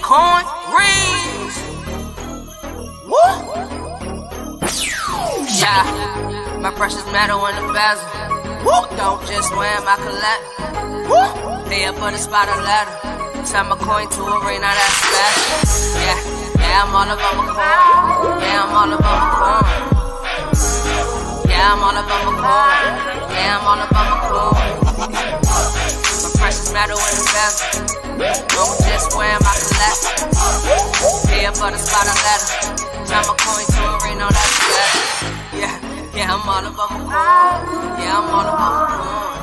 JTCoinRings. Woo! Yeah, my precious metal in the bezel. Woo! Don't just wear my collect. Woo! Pay up for the spot of letter. Send my coin to a ring, now that's special. Yeah, I'm all about my coin. Yeah, I'm all about my coin. Yeah, I'm all about my coin. Yeah, I'm all about my coin. My precious metal in the bezel. Don't just wear my collect. Pay up for the spot of letter. Send my coin to a ring, now that's special. Yeah, I'm all about my coin. Yeah, I'm all about my coin.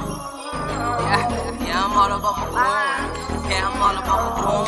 Yeah, I'm all about my coin. Yeah, I'm all about my coin.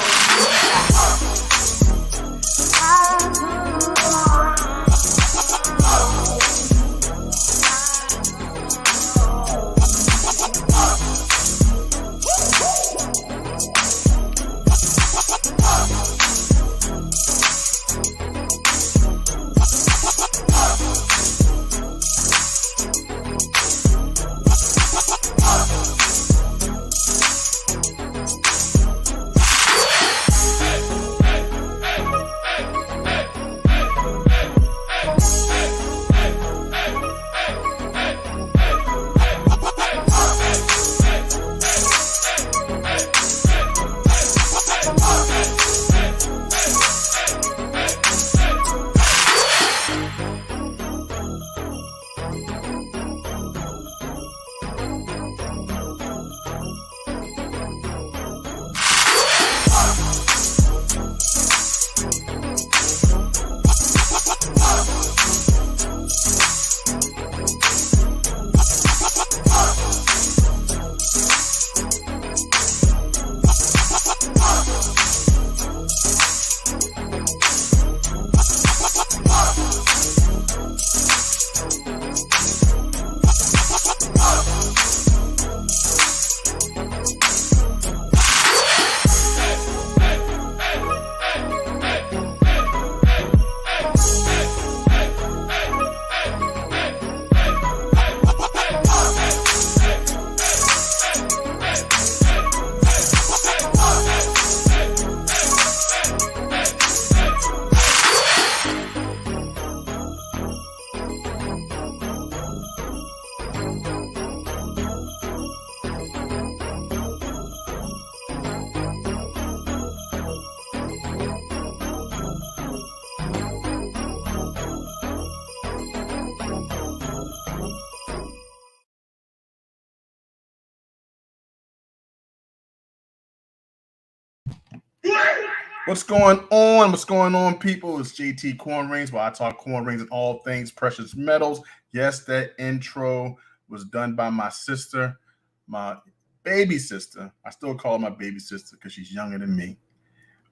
What's going on? What's going on, people? It's JTCoinRings, where I talk coin rings and all things precious metals. Yes, that intro was done by my sister, my baby sister. I still call her my baby sister because she's younger than me.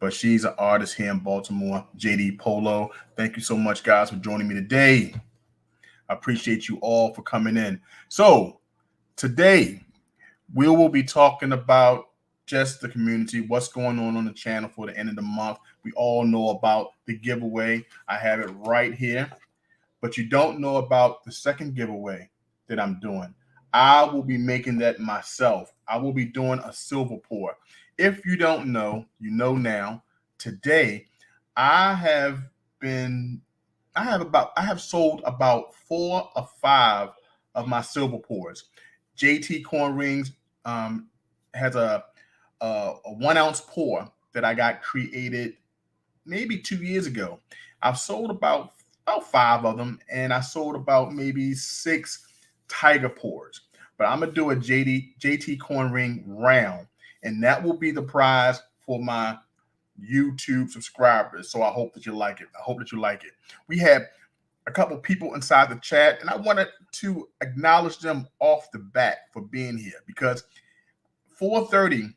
But she's an artist here in Baltimore, JD Polo. Thank you so much, guys, for joining me today. I appreciate you all for coming in. So today, we will be talking about just the community, what's going on the channel for the end of the month. We all know about the giveaway. I have it right here, but you don't know about the second giveaway that I'm doing. I will be making that myself. I will be doing a silver pour. If you don't know, you know now. Today, I have sold about 4 or 5 of my silver pours. JTCoinRings has a 1 ounce pour that I got created maybe 2 years ago. I've sold about 5 of them, and I sold about maybe 6 tiger pours. But I'm gonna do a JTCoinRing round, and that will be the prize for my YouTube subscribers. So I hope that you like it. We have a couple people inside the chat, and I wanted to acknowledge them off the bat for being here, because 4:30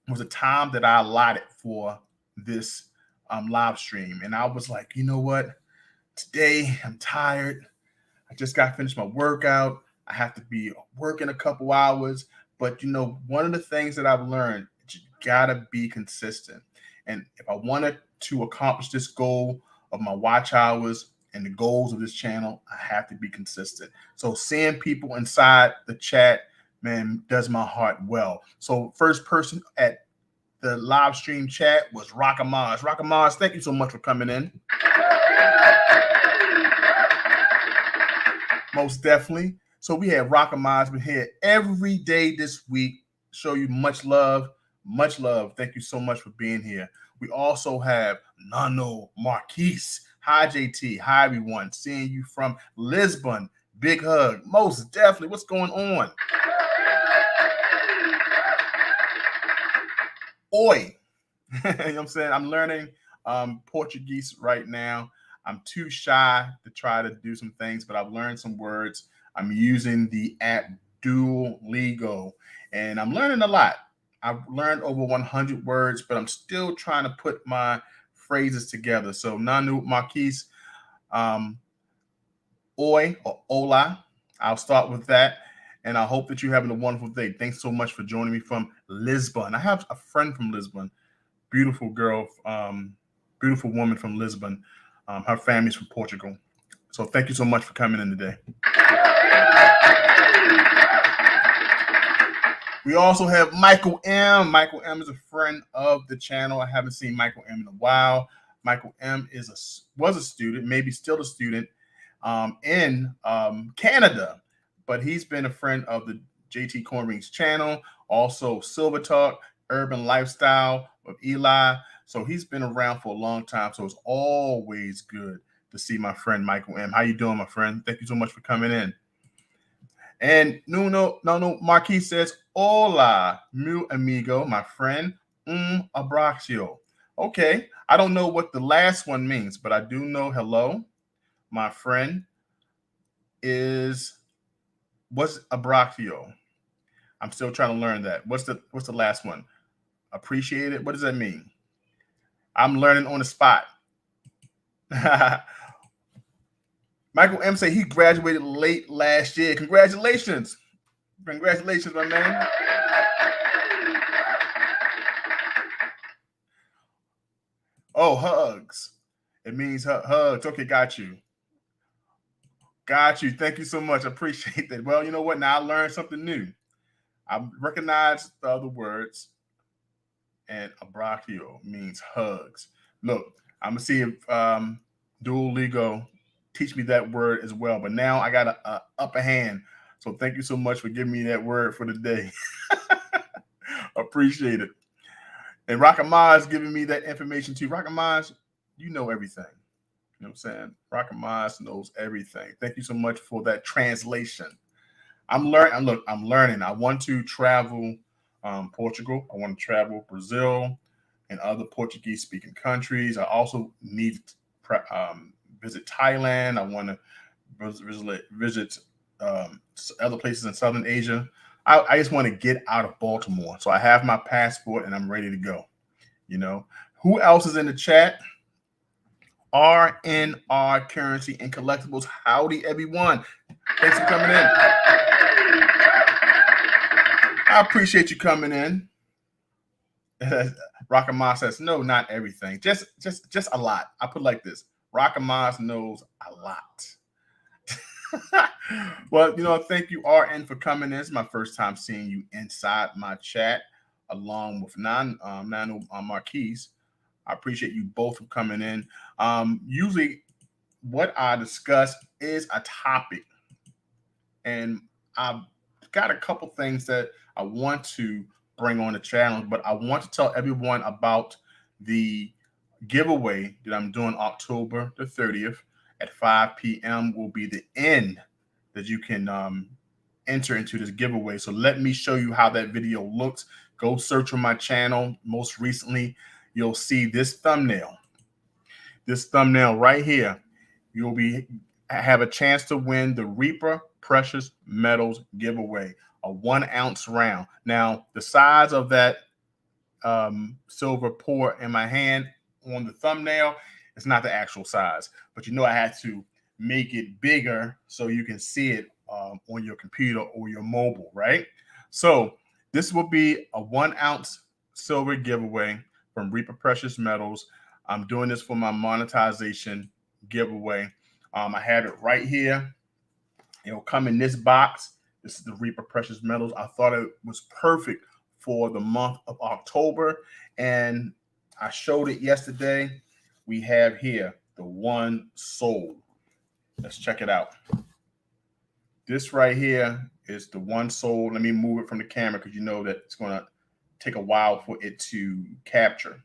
was a time that I allotted for this live stream. And I was like, you know what? Today I'm tired. I just got finished my workout. I have to be working a couple hours. But, you know, one of the things that I've learned, you gotta be consistent. And if I wanted to accomplish this goal of my watch hours and the goals of this channel, I have to be consistent. So seeing people inside the chat, man, does my heart well. So first person at the live stream chat was Rockamaz. Rockamaz, thank you so much for coming in. Most definitely. So we have Rockamaz been here every day this week. Show you much love. Much love. Thank you so much for being here. We also have Nano Marquise. Hi, JT. Hi, everyone. Seeing you from Lisbon. Big hug. Most definitely. What's going on? Oi. You know what I'm saying? I'm learning Portuguese right now. I'm too shy to try to do some things, but I've learned some words. I'm using the app Duolingo, and I'm learning a lot. I've learned over 100 words, but I'm still trying to put my phrases together. So Nanu Marquise, oi or hola. I'll start with that. And I hope that you're having a wonderful day. Thanks so much for joining me from Lisbon. I have a friend from Lisbon, beautiful girl, beautiful woman from Lisbon. Her family's from Portugal. So thank you so much for coming in today. We also have Michael M. Michael M is a friend of the channel. I haven't seen Michael M in a while. Michael M was a student, maybe still a student in Canada, but he's been a friend of the JTCoinRings channel, also Silver Talk, Urban Lifestyle of Eli. So he's been around for a long time. So it's always good to see my friend Michael M. How you doing, my friend? Thank you so much for coming in. And Nuno Marquis says, hola, meu amigo, my friend, abracio. Okay, I don't know what the last one means, but I do know hello, my friend, what's abracio? I'm still trying to learn that. What's the last one? Appreciate it. What does that mean? I'm learning on the spot. Michael M say he graduated late last year. Congratulations. Congratulations, my man. Oh, hugs. It means hugs. Okay, got you. Got you. Thank you so much. I appreciate that. Well, you know what? Now I learned something new. I recognize the other words, and abracio means hugs. Look, I'm gonna see if Duolingo teach me that word as well. But now I got a upper hand. So thank you so much for giving me that word for the day. Appreciate it. And Rockamaz giving me that information too. Rockamaz, you know everything. You know what I'm saying? Rockamaz knows everything. Thank you so much for that translation. I'm learning. Look, I'm learning. I want to travel Portugal. I want to travel Brazil and other Portuguese-speaking countries. I also need to visit Thailand. I want to visit other places in Southern Asia. I just want to get out of Baltimore. So I have my passport and I'm ready to go. You know, who else is in the chat? RNR Currency and Collectibles. Howdy, everyone. Thanks for coming in. I appreciate you coming in. Rockamaz says, no, not everything. Just a lot. I put it like this. Rockamaz knows a lot. Well, you know, thank you, RN, for coming in. It's my first time seeing you inside my chat, along with Nano Marquise. I appreciate you both for coming in. Usually, what I discuss is a topic, and I've got a couple things that I want to bring on the channel, but I want to tell everyone about the giveaway that I'm doing October the 30th at 5 p.m. will be the end that you can enter into this giveaway. So let me show you how that video looks. Go search on my channel. Most recently, you'll see this thumbnail. This thumbnail right here. You'll have a chance to win the Reaper Precious Metals giveaway, a 1 ounce round. Now, the size of that silver pour in my hand on the thumbnail, it's not the actual size, but you know I had to make it bigger so you can see it on your computer or your mobile, right? So this will be a 1 ounce silver giveaway from Reaper Precious Metals. I'm doing this for my monetization giveaway. I have it right here. It'll come in this box. This is the Reaper Precious Metals. I thought it was perfect for the month of October. And I showed it yesterday. We have here the one soul. Let's check it out. This right here is the one soul. Let me move it from the camera because you know that it's going to take a while for it to capture.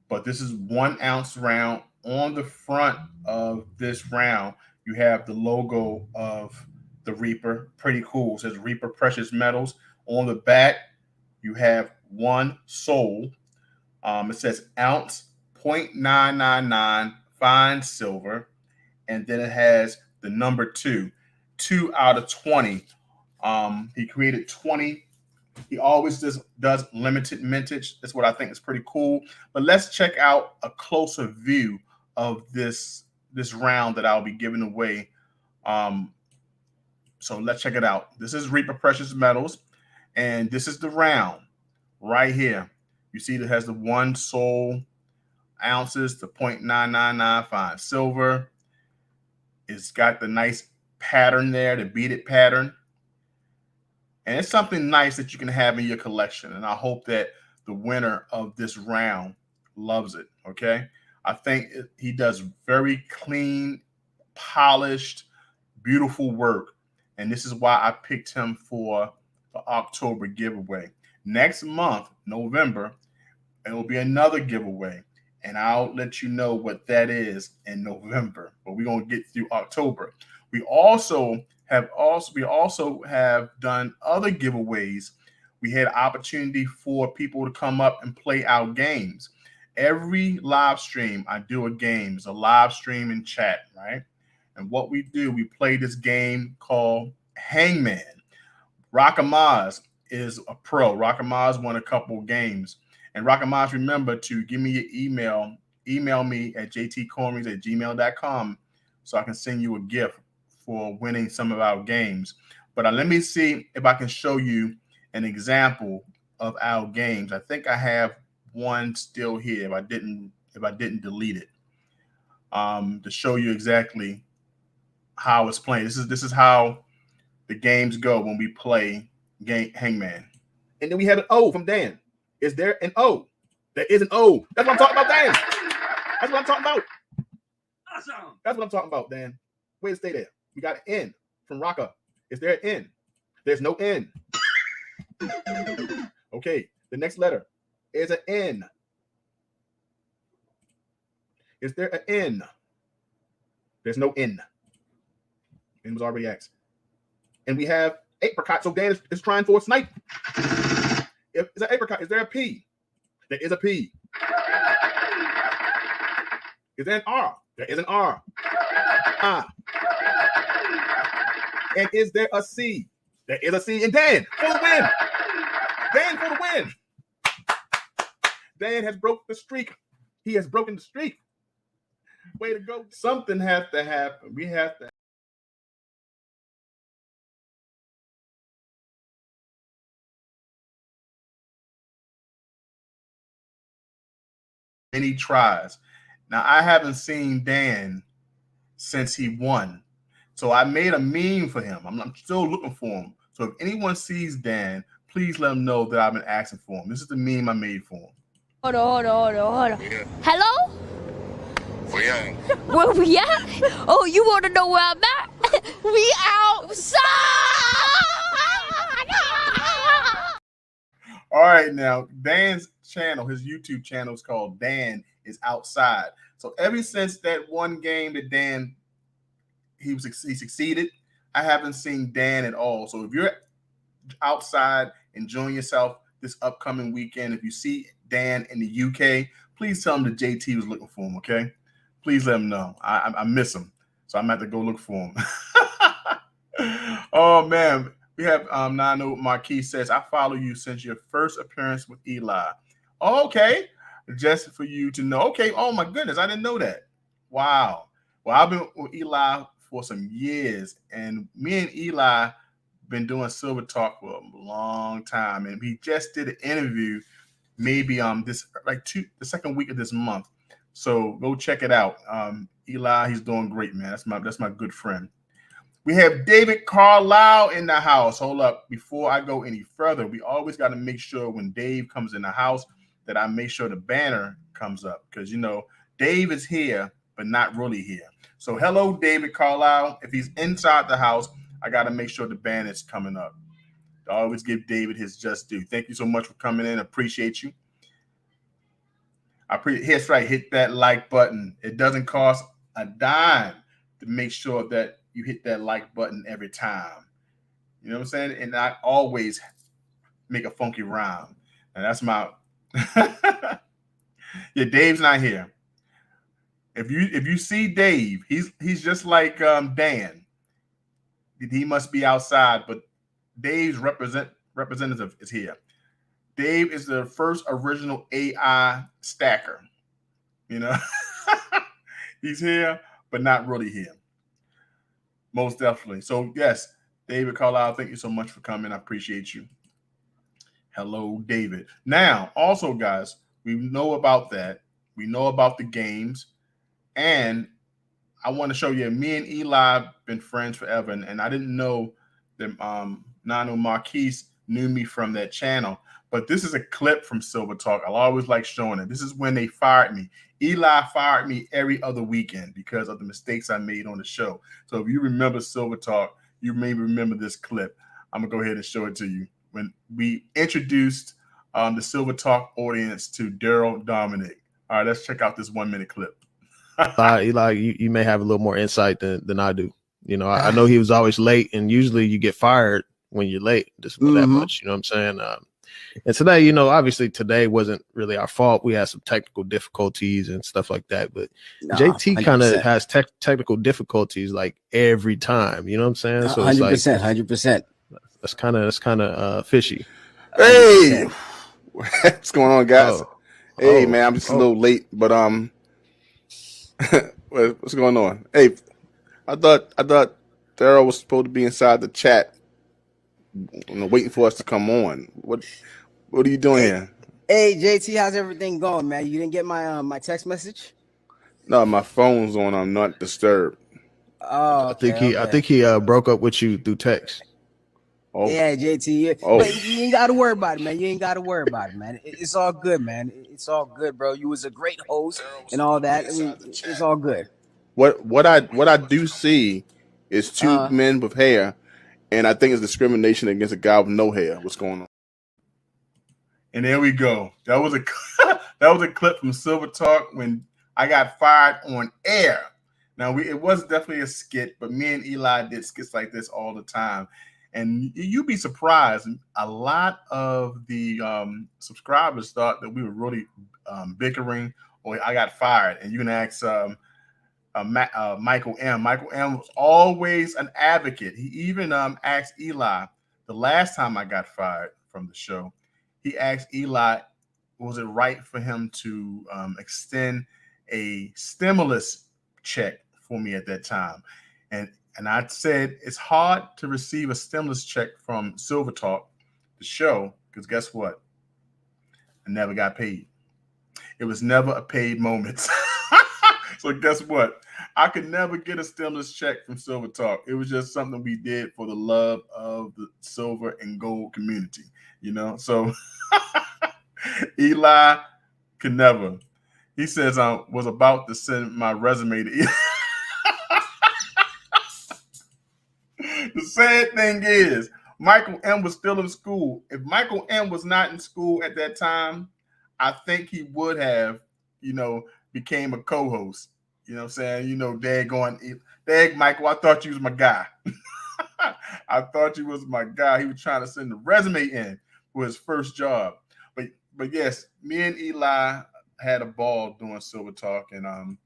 But this is 1 ounce round. On the front of this round, you have the logo of the Reaper. Pretty cool. It says Reaper Precious Metals. On the back, you have one soul. It says ounce 0.999 fine silver. And then it has the number 2 out of 20. He created 20. He always does limited mintage. That's what I think is pretty cool. But let's check out a closer view of this round that I'll be giving away. So let's check it out. This is Reaper Precious Metals, and this is the round right here. You see, it has the one soul ounces, the 0.999 fine silver. It's got the nice pattern there, the beaded pattern. And it's something nice that you can have in your collection. And I hope that the winner of this round loves it, okay? I think he does very clean, polished, beautiful work. And this is why I picked him for the October giveaway. Next month, November, it will be another giveaway. And I'll let you know what that is in November. But we're going to get through October. We also have done other giveaways. We had opportunity for people to come up and play our games. Every live stream, I do a game. It's a live stream in chat, right? And what we do, we play this game called Hangman. Rockamaz is a pro. Rockamaz won a couple games. And Rockamaz, remember to give me your email. Email me at JTCoinRings@gmail.com so I can send you a gift for winning some of our games. But let me see if I can show you an example of our games. I think I have one still here if I didn't delete it, to show you exactly how it's playing. This is how the games go when we play Hangman. And then we have an O from Dan. Is there an O? There is an O. That's what I'm talking about, Dan. That's what I'm talking about. Awesome. That's what I'm talking about, Dan. Way to stay there. We got an N from Rocka. Is there an N? There's no N. Okay, the next letter is an N. Is there an N? There's no N. N was already asked. And we have apricot. So Dan is trying for a snipe. Is there apricot? Is there a P? There is a P. Is there an R? There is an R. And is there a C? There is a C. And Dan for the win. Dan for the win. Dan has broke the streak. He has broken the streak. Way to go. Something has to happen. We have to. Many tries. Now, I haven't seen Dan since he won. So I made a meme for him. I'm still looking for him. So if anyone sees Dan, please let him know that I've been asking for him. This is the meme I made for him. Hold on. Yeah. Hello? Where we at? Oh, you want to know where I'm at? We outside! All right, now, Dan's channel, his YouTube channel is called Dan is Outside. So ever since that one game that Dan, he succeeded, I haven't seen Dan at all. So if you're outside enjoying yourself this upcoming weekend, if you see Dan in the UK, please tell him that JT was looking for him, okay? Please let him know. I miss him, so I'm going to have to go look for him. Oh, man. We have Nano Marquis says, I follow you since your first appearance with Eli. Oh, okay. Just for you to know. Okay. Oh, my goodness. I didn't know that. Wow. Well, I've been with Eli for some years, and me and Eli been doing Silver Talk for a long time, and we just did an interview maybe the second week of this month. So go check it out. Eli, he's doing great, man. That's my good friend. We have David Carlisle in the house. Hold up. Before I go any further, we always got to make sure when Dave comes in the house that I make sure the banner comes up because, you know, Dave is here, but not really here. So hello, David Carlisle. If he's inside the house, I got to make sure the banner is coming up. I always give David his just due. Thank you so much for coming in. Appreciate you. That's right. Hit that like button. It doesn't cost a dime to make sure that you hit that like button every time. You know what I'm saying? And I always make a funky rhyme. And that's my yeah, Dave's not here. If you see Dave, he's just like Dan. He must be outside, but Dave's representative is here. Dave is the first original AI stacker. You know, he's here, but not really here. Most definitely. So yes, David Carlisle, thank you so much for coming. I appreciate you. Hello, David. Now, also, guys, we know about that. We know about the games, and I want to show you. Me and Eli been friends forever, and I didn't know that Nano Marquise knew me from that channel. But this is a clip from Silver Talk. I always like showing it. This is when they fired me. Eli fired me every other weekend because of the mistakes I made on the show. So if you remember Silver Talk, you may remember this clip. I'm going to go ahead and show it to you. When we introduced the Silver Talk audience to Daryl Dominic. All right, let's check out this 1 minute clip. Eli, you may have a little more insight than I do. You know, I know he was always late, and usually you get fired when you're late. Just that much. You know what I'm saying? And today, you know, obviously today wasn't really our fault. We had some technical difficulties and stuff like that. But JT kind of has technical difficulties like every time. You know what I'm saying? So 100%, 100%. That's kind of fishy. Hey, what's going on, guys? Hey, man, I'm just a little late, but what's going on? Hey, I thought Daryl was supposed to be inside the chat, you know, waiting for us to come on. What are you doing here? Hey, JT, how's everything going, man? You didn't get my my text message? No, my phone's on not disturb. Oh, okay, I think he broke up with you through text. Oh. Yeah, JT. But you ain't got to worry about it, man. You ain't got to worry about it, man. It's all good, man. It's all good, bro. You was a great host and all that. I mean, it's all good. What I do see is two men with hair, and I think it's discrimination against a guy with no hair. What's going on? And there we go. That was a clip from Silver Talk when I got fired on air. Now it was definitely a skit, but me and Eli did skits like this all the time. And you'd be surprised. A lot of the subscribers thought that we were really bickering or I got fired. And you can ask Michael M. Michael M was always an advocate. He even asked Eli the last time I got fired from the show. He asked Eli, was it right for him to extend a stimulus check for me at that time? And I said, it's hard to receive a stimulus check from Silver Talk, the show, because guess what? I never got paid. It was never a paid moment. So guess what? I could never get a stimulus check from Silver Talk. It was just something we did for the love of the silver and gold community, you know? So Eli could never. He says I was about to send my resume to Eli. The sad thing is, Michael M was still in school. If Michael M was not in school at that time, I think he would have, you know, became a co-host. You know what I'm saying? You know, Dag Michael, I thought you was my guy. I thought you was my guy. He was trying to send the resume in for his first job. But yes, me and Eli had a ball doing Silver Talk, and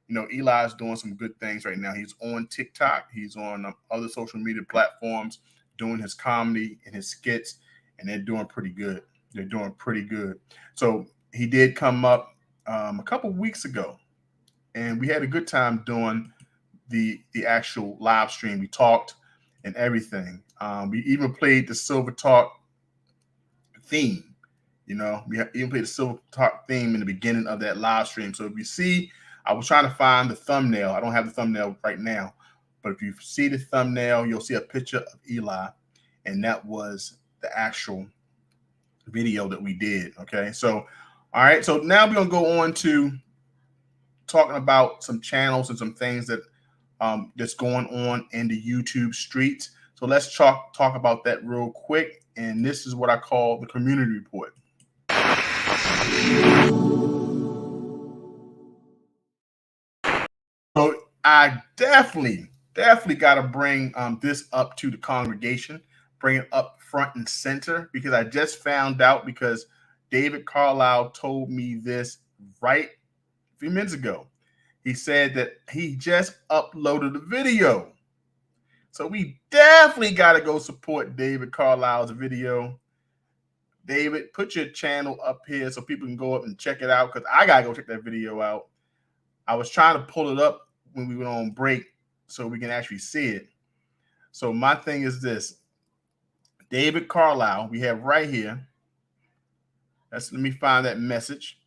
you know, Eli's doing some good things right now. He's on TikTok. He's on other social media platforms doing his comedy and his skits, and they're doing pretty good. They're doing pretty good. So he did come up a couple weeks ago, and we had a good time doing the actual live stream. We talked and everything. We even played the Silver Talk theme. You know, we even played the Silver Talk theme in the beginning of that live stream. So if you see, I was trying to find the thumbnail. I don't have the thumbnail right now, But if you see the thumbnail, you'll see a picture of Eli, and that was the actual video that we did. Okay, so all right, so now we're gonna go on to talking about some channels and some things that that's going on in the YouTube streets. So let's talk about that real quick. And this is what I call the community report. So I definitely got to bring this up to the congregation, bring it up front and center, because I just found out, because David Carlisle told me this right a few minutes ago. He said that he just uploaded a video. So we definitely got to go support David Carlisle's video. David, put your channel up here so people can go up and check it out, because I got to go check that video out. I was trying to pull it up when we went on break so we can actually see it. So my thing is this. David Carlisle, we have right here. Let me find that message.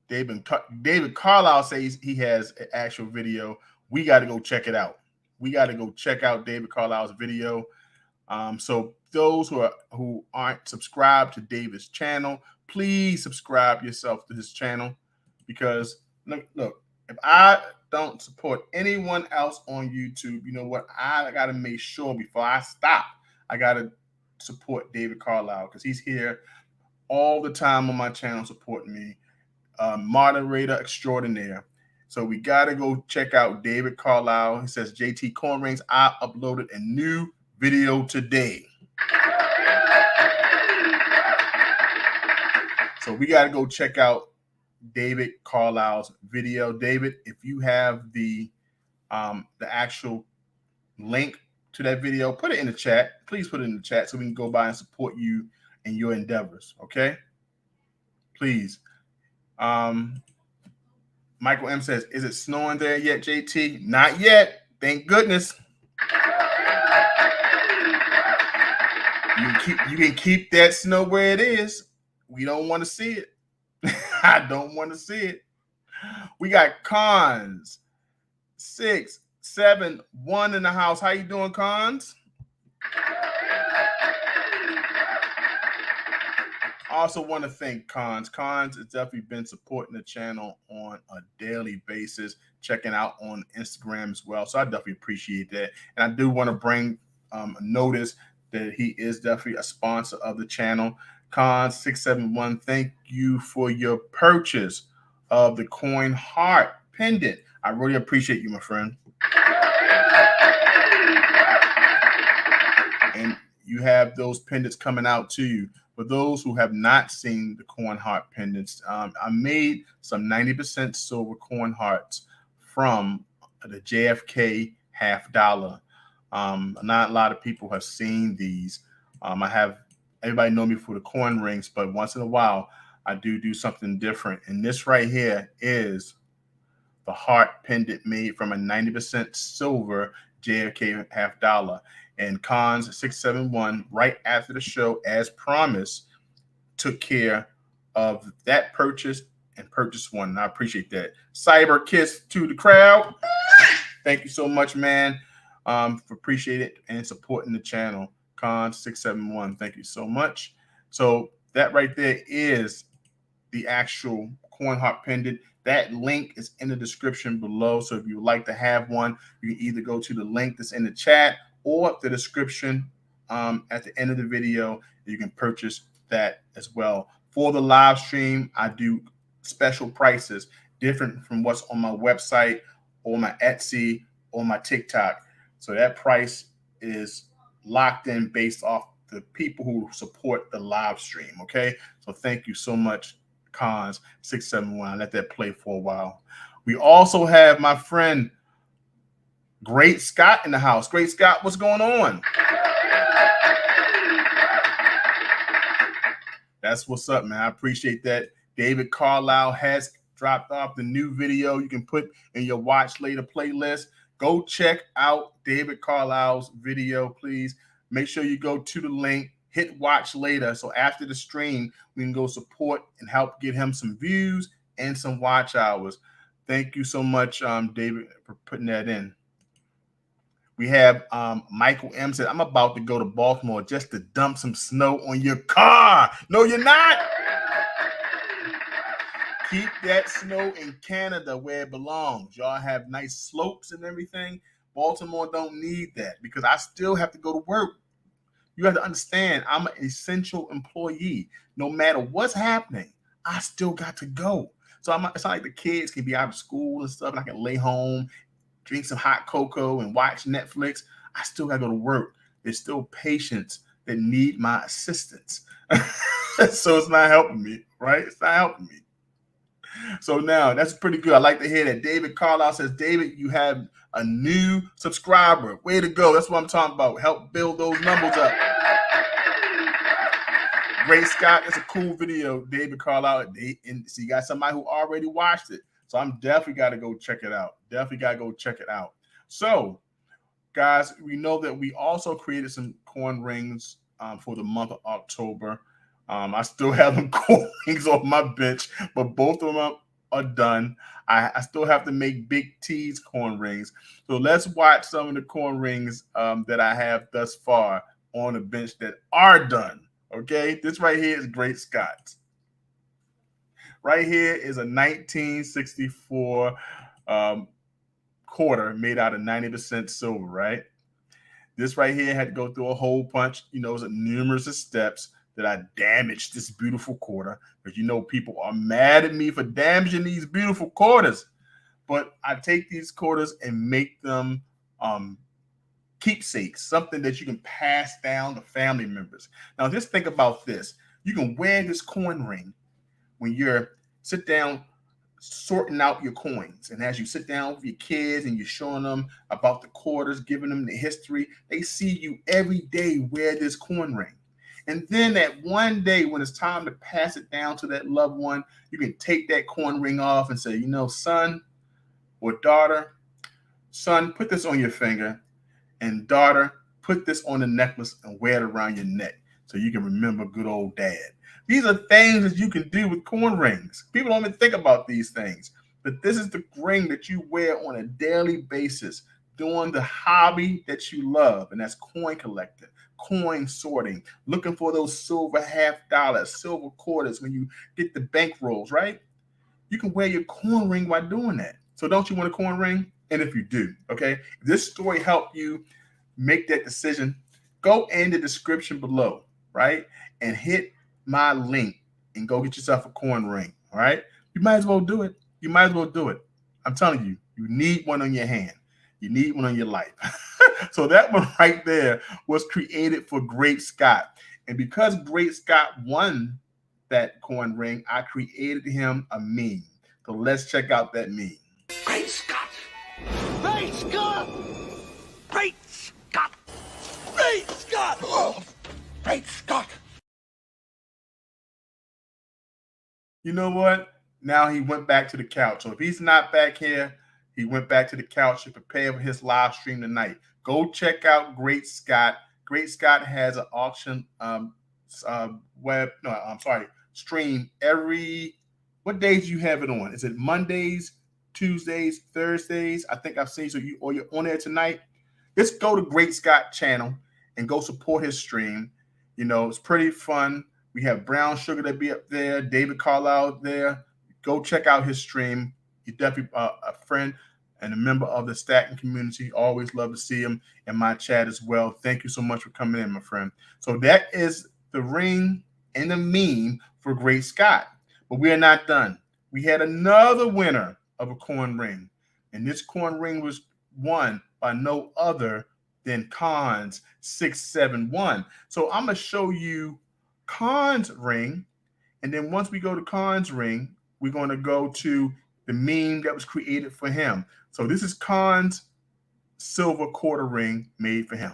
David Carlisle says he has an actual video. We got to go check it out. We got to go check out David Carlisle's video. So those who aren't subscribed to David's channel, please subscribe yourself to his channel, because look, if I don't support anyone else on YouTube, you know what? I got to make sure before I stop, I got to support David Carlisle, because he's here all the time on my channel supporting me. Moderator extraordinaire. So we got to go check out David Carlisle. He says, JTCoinRings, I uploaded a new video today. So we got to go check out David Carlisle's video. David, if you have the actual link to that video, put it in the chat. Please put it in the chat so we can go by and support you in your endeavors. Okay, please. Michael M says, is it snowing there yet, JT? Not yet. Thank goodness. You can keep that snow where it is. We don't want to see it. I don't want to see it. We got Cons 671 in the house. How you doing, Cons? I also want to thank Cons. Cons has definitely been supporting the channel on a daily basis, checking out on Instagram as well. So I definitely appreciate that. And I do want to bring notice that he is definitely a sponsor of the channel. Cons 671, thank you for your purchase of the Coin Heart Pendant. I really appreciate you, my friend. And you have those pendants coming out to you. For those who have not seen the Coin Heart pendants, I made some 90% silver coin hearts from the JFK Half Dollar. Not a lot of people have seen these. I have everybody know me for the coin rings, but once in a while I do something different. And this right here is the heart pendant made from a 90% silver JFK Half Dollar. And Cons 671, right after the show, as promised, took care of that purchase and purchased one. And I appreciate that. Cyber kiss to the crowd. Thank you so much, man, for appreciating it and supporting the channel. Cons 671, thank you so much. So that right there is the actual Coin Heart pendant. That link is in the description below. So if you would like to have one, you can either go to the link that's in the chat or the description at the end of the video. You can purchase that as well. For the live stream, I do special prices, different from what's on my website or my Etsy or my TikTok. So that price is locked in based off the people who support the live stream. Okay, so thank you so much, Cons 671. Let that play for a while. We also have my friend Great Scott in the house. Great Scott, what's going on? That's what's up, man. I appreciate that. David Carlisle has dropped off the new video you can put in your watch later playlist. Go check out David Carlisle's video, please. Make sure you go to the link, hit watch later. So after the stream, we can go support and help get him some views and some watch hours. Thank you so much, David, for putting that in. We have Michael M said, I'm about to go to Baltimore just to dump some snow on your car. No, you're not. Keep that snow in Canada where it belongs. Y'all have nice slopes and everything. Baltimore don't need that because I still have to go to work. You have to understand, I'm an essential employee. No matter what's happening, I still got to go. So it's not like the kids can be out of school and stuff, and I can lay home, drink some hot cocoa, and watch Netflix. I still got to go to work. There's still patients that need my assistance. So it's not helping me, right? It's not helping me. So now that's pretty good. I like to hear that. David Carlisle says, David, you have a new subscriber. Way to go. That's what I'm talking about. Help build those numbers up. Great Scott, it's a cool video. David Carlisle. And so you got somebody who already watched it. So I'm definitely got to go check it out. Definitely got to go check it out. So, guys, we know that we also created some coin rings for the month of October. I still have them coin rings on my bench, but both of them are done. I still have to make Big T's coin rings. So let's watch some of the coin rings that I have thus far on the bench that are done. Okay, this right here is Great Scott's. Right here is a 1964 quarter made out of 90% silver, right? This right here had to go through a hole punch. You know, it's numerous of steps that I damaged this beautiful quarter. Because you know people are mad at me for damaging these beautiful quarters. But I take these quarters and make them keepsakes, something that you can pass down to family members. Now, just think about this. You can wear this coin ring when you're sit down sorting out your coins. And as you sit down with your kids and you're showing them about the quarters, giving them the history, they see you every day wear this coin ring. And then that one day when it's time to pass it down to that loved one, you can take that coin ring off and say, you know, son or daughter, son, put this on your finger. And daughter, put this on the necklace and wear it around your neck so you can remember good old dad. These are things that you can do with coin rings. People don't even think about these things. But this is the ring that you wear on a daily basis doing the hobby that you love, and that's coin collecting, coin sorting, looking for those silver $50, silver quarters when you get the bank rolls, right? You can wear your coin ring while doing that. So don't you want a coin ring? And if you do, okay, if this story helped you make that decision, go in the description below, right? And hit my link and go get yourself a coin ring, all right? You might as well do it. You might as well do it. I'm telling you, you need one on your hand. You need one on your life. So that one right there was created for Great Scott. And because Great Scott won that coin ring, I created him a meme. So let's check out that meme. Great Scott! Great Scott! Great Scott! Great Scott! Oh, Great Scott! You know what? Now he went back to the couch. So if he's not back here, he went back to the couch to prepare for his live stream tonight. Go check out Great Scott. Great Scott has an auction stream every, what days do you have it on? Is it Mondays, Tuesdays, Thursdays? I think I've seen, so you're on there tonight. Just go to Great Scott channel and go support his stream. You know, it's pretty fun. We have Brown Sugar that be up there, David Carlisle there. Go check out his stream. He's definitely a friend and a member of the stacking community. Always love to see him in my chat as well. Thank you so much for coming in, my friend. So that is the ring and the meme for Great Scott. But we are not done. We had another winner of a coin ring. And this coin ring was won by no other than Khan's 671. So I'm going to show you Khan's ring. And then once we go to Khan's ring, we're going to go to the meme that was created for him. So this is Khan's silver quarter ring made for him.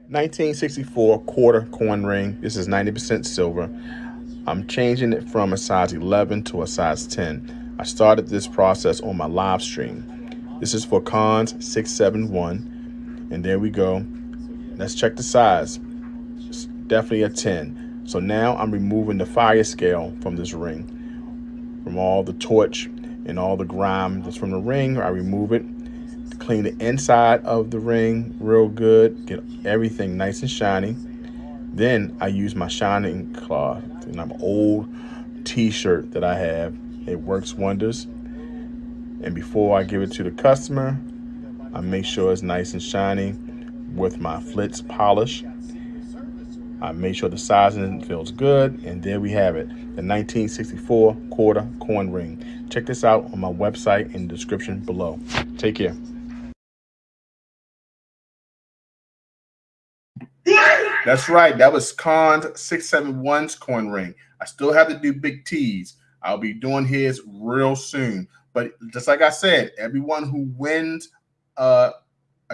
1964 quarter coin ring. This is 90% silver. I'm changing it from a size 11 to a size 10. I started this process on my live stream. This is for Khan's 671. And there we go. Let's check the size. It's definitely a 10. So now I'm removing the fire scale from this ring. From all the torch and all the grime that's from the ring, I remove it. clean the inside of the ring real good, get everything nice and shiny. Then I use my shining cloth, and I'm an old t-shirt that I have. It works wonders. And before I give it to the customer, I make sure it's nice and shiny with my Flitz polish. I make sure the sizing feels good, and there we have it, the 1964 quarter coin ring. Check this out on my website in the description below. Take care. That's right. That was Khan's 671's coin ring. I still have to do Big T's. I'll be doing his real soon. But just like I said, everyone who wins a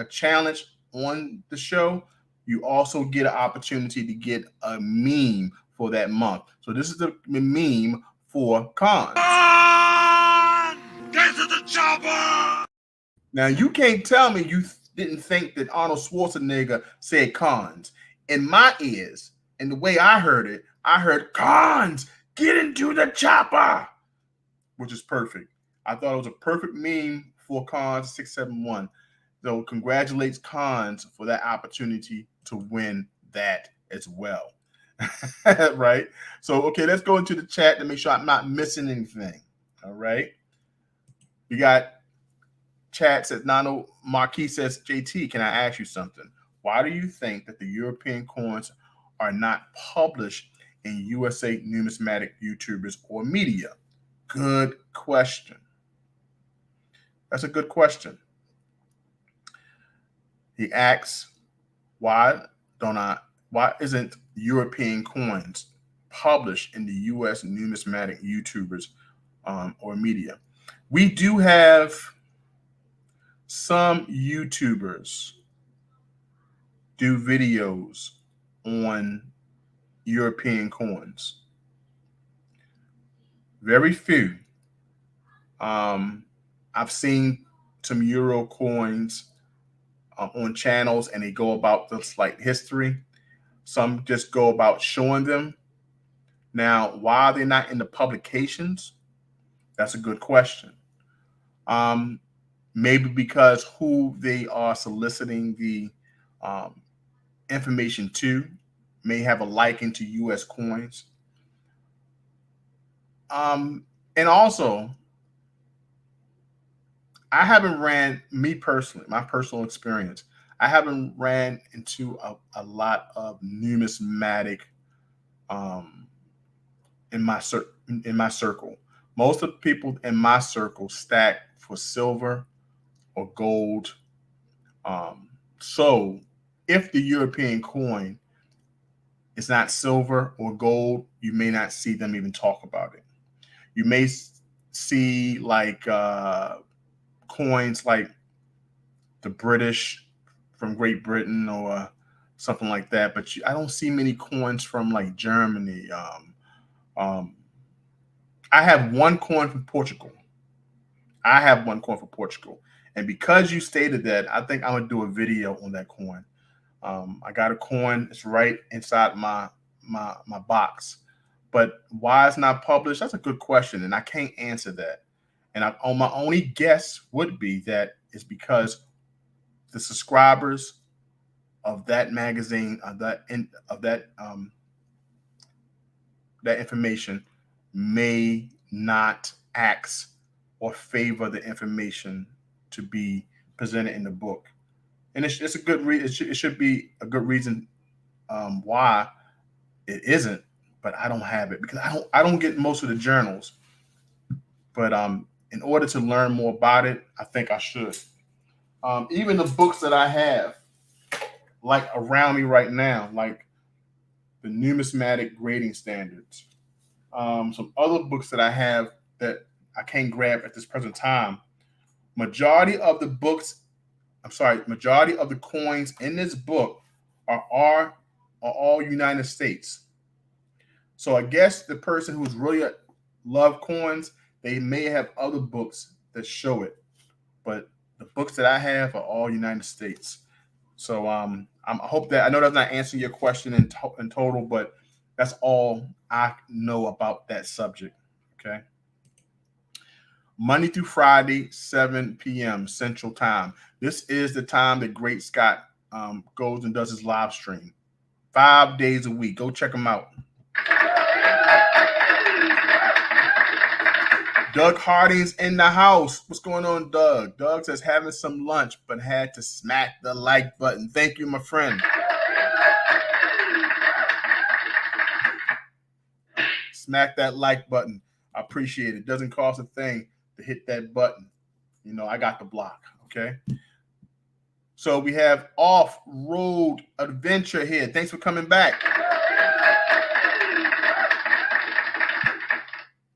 challenge on the show, you also get an opportunity to get a meme for that month. So this is the meme for Khan. Get to the chopper! Now you can't tell me you didn't think that Arnold Schwarzenegger said Khans. In my ears, and the way I heard Khans, get into the chopper, which is perfect. I thought it was a perfect meme for Khans 671. So congratulates Khans for that opportunity to win that as well. Right? So, okay, let's go into the chat to make sure I'm not missing anything. All right. We got chat says, Nano Marquis says, JT, can I ask you something? Why do you think that the European coins are not published in USA numismatic YouTubers or media? Good question. That's a good question. He asks, why isn't European coins published in the US numismatic YouTubers or media? We do have some YouTubers do videos on European coins. Very few. I've seen some Euro coins on channels, and they go about the slight history. Some just go about showing them. Now, why are they not in the publications? That's a good question. Maybe because who they are soliciting the information to may have a liking to U.S. coins. And also, I haven't ran, me personally, my personal experience, I haven't ran into a lot of numismatic in my circle. Most of the people in my circle stack for silver or gold. So if the European coin is not silver or gold, you may not see them even talk about it. You may see like coins like the British from Great Britain or something like that, but I don't see many coins from like Germany. I have one coin from Portugal. And because you stated that, I think I'm gonna do a video on that coin. I got a coin. It's right inside my box. But why it's not published? That's a good question, and I can't answer that. And my only guess would be that it's because the subscribers of that magazine, that information may not ask or favor the information to be presented in the book. And it's a good reason. It should be a good reason why it isn't. But I don't have it because I don't get most of the journals. But in order to learn more about it, I think I should. Even the books that I have, like around me right now, like the numismatic grading standards, some other books that I have that I can't grab at this present time. Majority of the coins in this book are all United States. So I guess the person who's really love coins, they may have other books that show it, but the books that I have are all United States. So I hope that I know that's not answering your question in total, but that's all I know about that subject. Okay. Monday through Friday, 7 p.m. Central Time. This is the time that Great Scott goes and does his live stream. 5 days a week. Go check him out. Doug Harding's in the house. What's going on, Doug? Doug says having some lunch, but had to smack the like button. Thank you, my friend. Smack that like button. I appreciate it. Doesn't cost a thing to hit that button. You know, I got the block, okay? So we have Off-Road Adventure here. Thanks for coming back.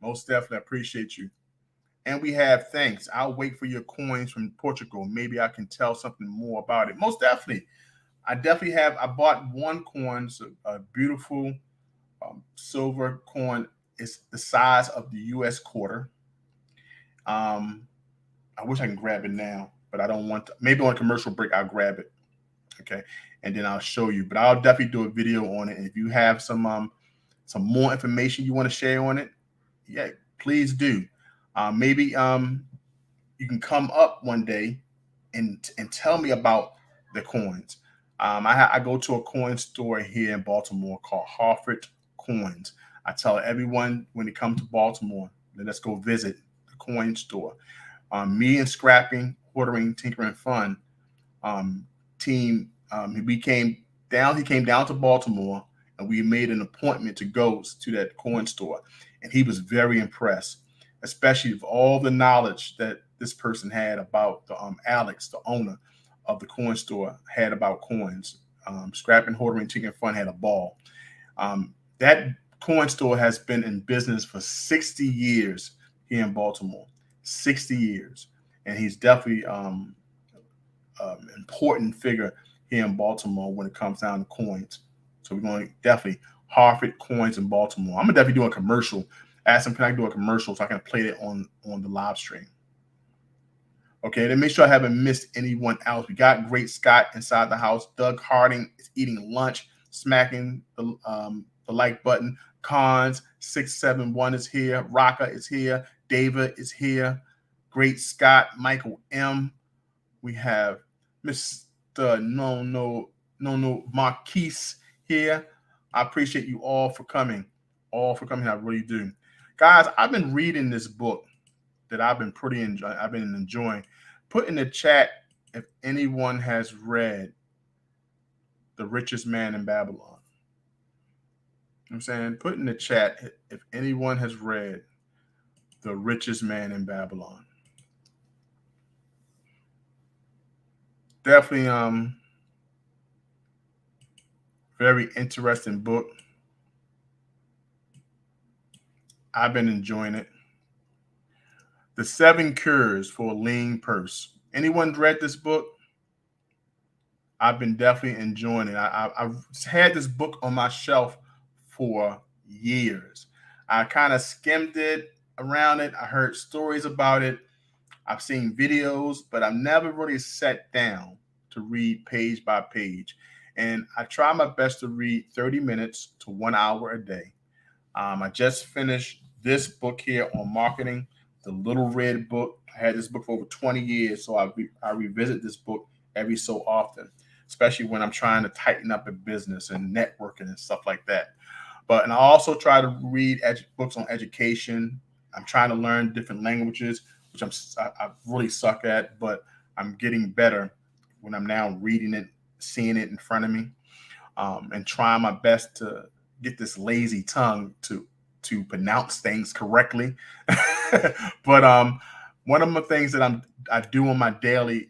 Most definitely, I appreciate you. And we have thanks. I'll wait for your coins from Portugal. Maybe I can tell something more about it. Most definitely. I bought one coin, a beautiful silver coin. It's the size of the U.S. quarter. I wish I can grab it now, but I don't want to. Maybe on a commercial break, I'll grab it. Okay. And then I'll show you. But I'll definitely do a video on it. And if you have some more information you want to share on it, yeah, please do. Maybe you can come up one day and tell me about the coins. I go to a coin store here in Baltimore called Harford Coins. I tell everyone when they come to Baltimore, let's go visit the coin store. Me and Scrapping, Hoarding, Tinkering Fun team, he came down to Baltimore, and we made an appointment to go to that coin store. And he was very impressed, especially with all the knowledge that this person had about the Alex, the owner of the coin store, had about coins. Scrapping, Hoarding, Tinkering Fun had a ball. That coin store has been in business for 60 years here in Baltimore. 60 years. And he's definitely an important figure here in Baltimore when it comes down to coins. So we're going to definitely Harford Coins in Baltimore. I'm going to definitely do a commercial. Ask him, can I do a commercial so I can play it on the live stream? Okay, then make sure I haven't missed anyone else. We got Great Scott inside the house. Doug Harding is eating lunch, smacking the like button. Cons 671 is here. Raka is here. David is here. Great Scott, Michael M. We have Mr. No Marquise here. I appreciate you all for coming. I really do. Guys, I've been reading this book that I've been enjoying. Put in the chat if anyone has read The Richest Man in Babylon. You know what I'm saying? Put in the chat if anyone has read The Richest Man in Babylon. Definitely very interesting book. I've been enjoying it. The 7 Cures for a Lean Purse. Anyone read this book? I've been definitely enjoying it. I've had this book on my shelf for years. I kind of skimmed it around it. I heard stories about it. I've seen videos, but I've never really sat down to read page by page. And I try my best to read 30 minutes to 1 hour a day. I just finished this book here on marketing, the Little Red Book. I had this book for over 20 years, so I revisit this book every so often, especially when I'm trying to tighten up a business and networking and stuff like that. And I also try to read books on education. I'm trying to learn different languages, which I really suck at, but I'm getting better when I'm now reading it, seeing it in front of me, and trying my best to get this lazy tongue to pronounce things correctly. But one of the things that I do on my daily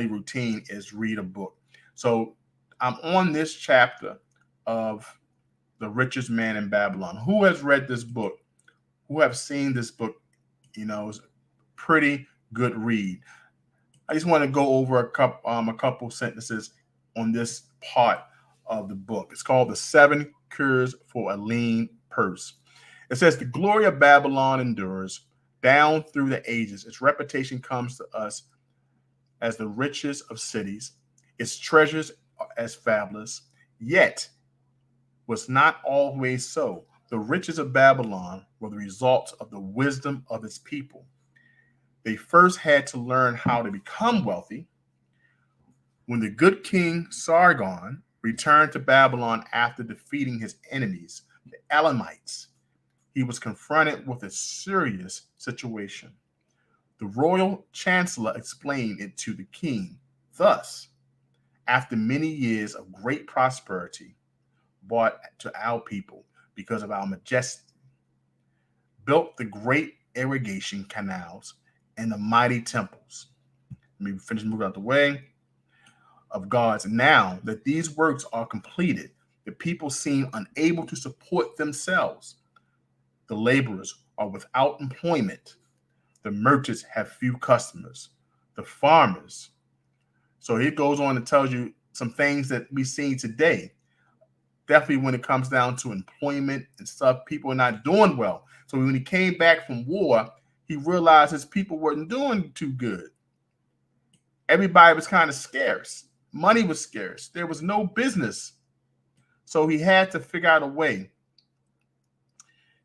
routine is read a book. So I'm on this chapter of The Richest Man in Babylon. Who has read this book? Who have seen this book? You know, it's a pretty good read. I just want to go over a couple sentences on this part of the book. It's called The 7 Cures for a Lean Purse. It says, the glory of Babylon endures down through the ages. Its reputation comes to us as the richest of cities. Its treasures are as fabulous, yet was not always so. The riches of Babylon were the result of the wisdom of its people. They first had to learn how to become wealthy. When the good king Sargon returned to Babylon after defeating his enemies, the Elamites, he was confronted with a serious situation. The royal chancellor explained it to the king. Thus, after many years of great prosperity brought to our people because of our majesty, built the great irrigation canals and the mighty temples. Let me finish moving out the way of gods. Now that these works are completed, the people seem unable to support themselves. The laborers are without employment. The merchants have few customers. The farmers. So he goes on and tells you some things that we see today. Definitely when it comes down to employment and stuff, people are not doing well. So when he came back from war, he realized his people weren't doing too good. Everybody was kind of scarce. Money was scarce. There was no business. So he had to figure out a way.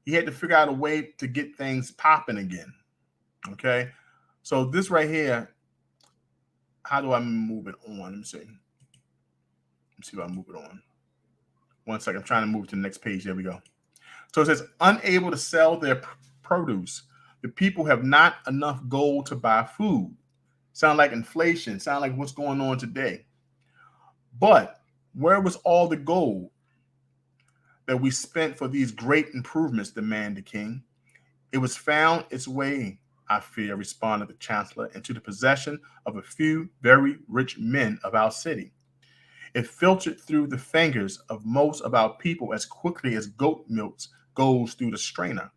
He had to figure out a way to get things popping again. Okay. So this right here, how do I move it on? Let me see. Let me see if I move it on. 1 second. I'm trying to move to the next page. There we go. So it says, unable to sell their produce. The people have not enough gold to buy food. Sound like inflation. Sound like what's going on today. But where was all the gold that we spent for these great improvements, demanded the king? It was found its way, I fear, responded the chancellor, into the possession of a few very rich men of our city. It filtered through the fingers of most of our people as quickly as goat milk goes through the strainer.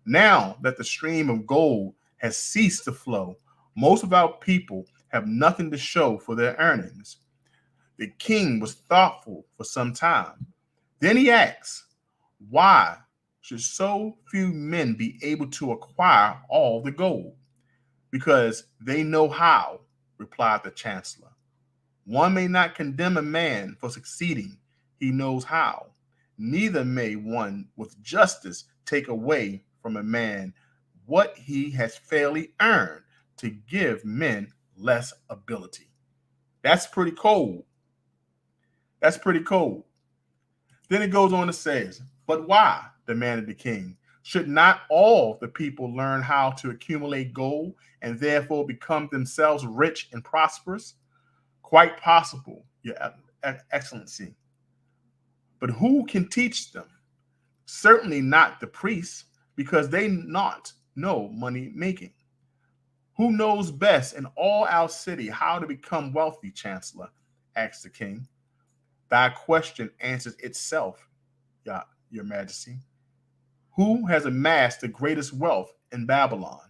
Now that the stream of gold has ceased to flow, most of our people have nothing to show for their earnings. The king was thoughtful for some time. Then he asked, why should so few men be able to acquire all the gold? Because they know how, replied the chancellor. One may not condemn a man for succeeding. He knows how. Neither may one with justice take away from a man what he has fairly earned to give men less ability. That's pretty cold. That's pretty cold. Then it goes on to say, but why, demanded the king, should not all the people learn how to accumulate gold and therefore become themselves rich and prosperous? Quite possible, Your Excellency. But who can teach them? Certainly not the priests, because they not know money making. Who knows best in all our city how to become wealthy, Chancellor? Asked the king. Thy question answers itself, Your Majesty. Who has amassed the greatest wealth in Babylon?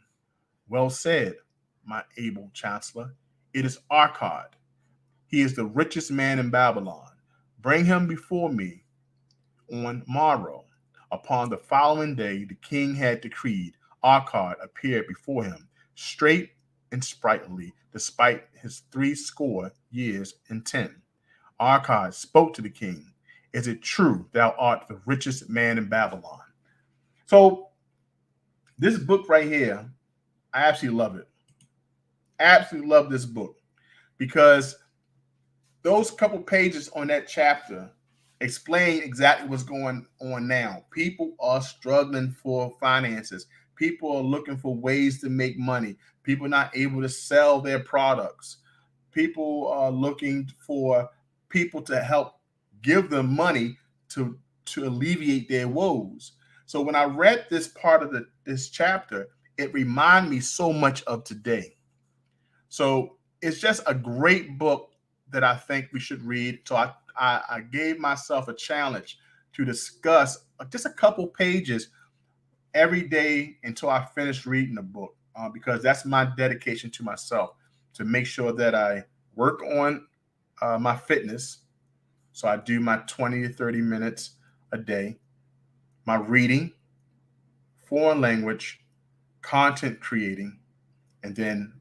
Well said, my able Chancellor. It is Arcad. He is the richest man in Babylon. Bring him before me on morrow. Upon the following day, the king had decreed. Arcad appeared before him, straight and sprightly, despite his 80 years and 10. Arcad spoke to the king. Is it true thou art the richest man in Babylon? So this book right here, I absolutely love it. Absolutely love this book because those couple pages on that chapter explain exactly what's going on now. People are struggling for finances. People are looking for ways to make money. People are not able to sell their products. People are looking for people to help give them money to alleviate their woes. So when I read this part of this chapter, it reminded me so much of today. So it's just a great book that I think we should read. So I gave myself a challenge to discuss just a couple pages every day until I finish reading the book, because that's my dedication to myself, to make sure that I work on my fitness. So I do my 20 to 30 minutes a day, my reading, foreign language, content creating, and then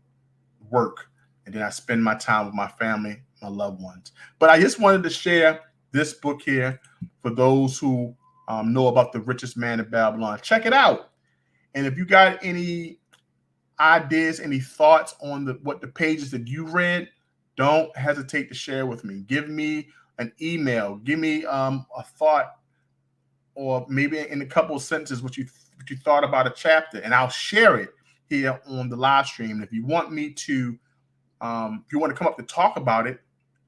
work. And then I spend my time with my family, my loved ones. But I just wanted to share this book here for those who know about the richest man in Babylon. Check it out. And if you got any ideas, any thoughts on what the pages that you read, don't hesitate to share with me. Give me an email. Give me a thought, or maybe in a couple of sentences what you thought about a chapter, and I'll share it here on the live stream. And if you want me to, if you want to come up to talk about it,